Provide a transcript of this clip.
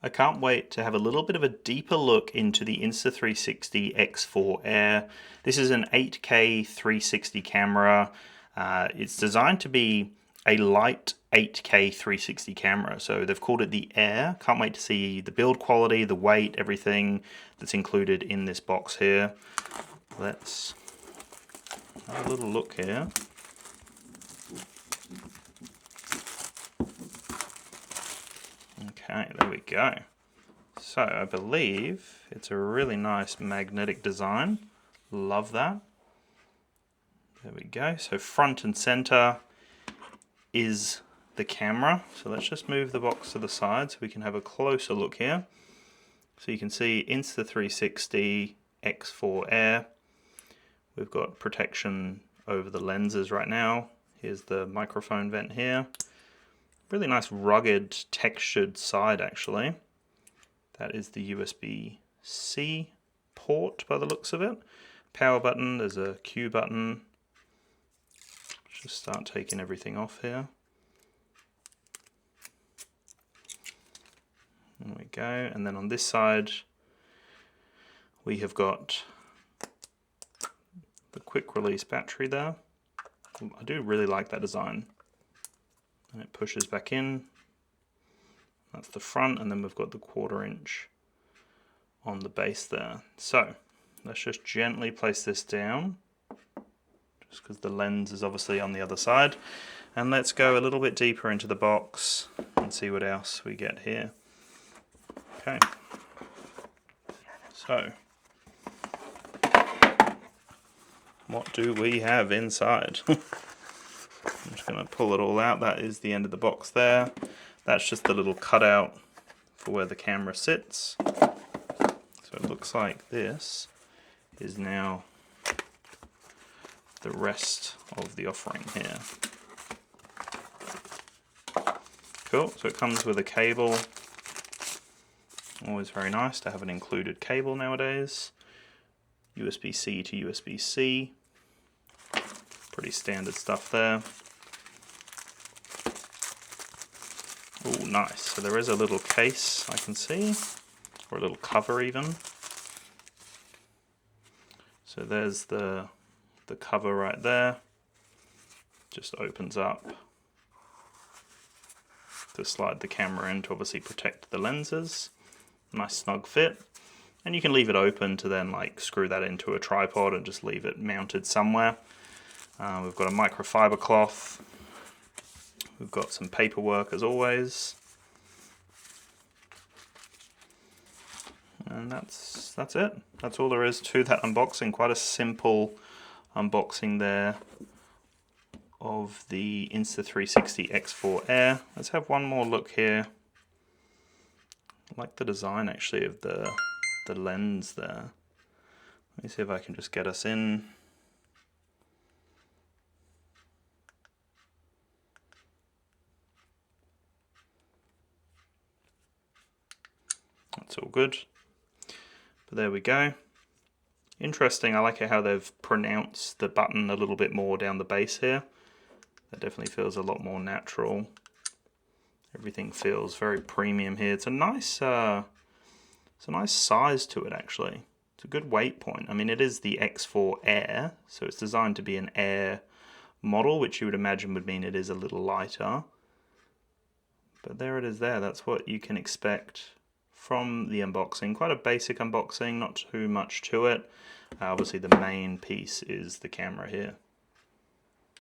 I can't wait to have a little bit of a deeper look into the Insta360 X4 Air. This is an 8K 360 camera. It's designed to be a light 8K 360 camera, so they've called it the Air. Can't wait to see the build quality, the weight, everything that's included in this box here. Let's have a little look here. Okay, there we go. So I believe it's a really nice magnetic design. Love that. There we go. So front and center is the camera. So let's just move the box to the side so we can have a closer look here. So you can see Insta360 X4 Air. We've got protection over the lenses right now. Here's the microphone vent here. Really nice rugged textured side actually. That is the USB-C port by the looks of it. Power button, there's a Q button. Just start taking everything off here. There we go, and then on this side we have got the quick release battery there. I do really like that design. And it pushes back in. That's the front, and then we've got the 1/4 inch on the base there. So let's just gently place this down, just because the lens is obviously on the other side. And let's go a little bit deeper into the box and see what else we get here. Okay. So what do we have inside? I'm just going to pull it all out. That is the end of the box there. That's just the little cutout for where the camera sits. So it looks like this is now the rest of the offering here. Cool, so it comes with a cable. Always very nice to have an included cable nowadays. USB-C to USB-C. Pretty standard stuff there. Oh, nice. So there is a little case I can see, or a little cover even. So there's the cover right there. Just opens up to slide the camera in to obviously protect the lenses. Nice snug fit. And you can leave it open to then like screw that into a tripod and just leave it mounted somewhere. We've got a microfiber cloth. We've got some paperwork as always. And that's it. That's all there is to that unboxing. Quite a simple unboxing there of the Insta360 X4 Air. Let's have one more look here. I like the design actually of the lens there. Let me see if I can just get us in. That's all good. But there we go. Interesting, I like how they've pronounced the button a little bit more down the base here. That definitely feels a lot more natural. Everything feels very premium here. It's a nice size to it actually. It's a good weight point. I mean, it is the X4 Air, so it's designed to be an Air model, which you would imagine would mean it is a little lighter. But there it is there. That's what you can expect from the unboxing. Quite a basic unboxing, not too much to it. Obviously the main piece is the camera here.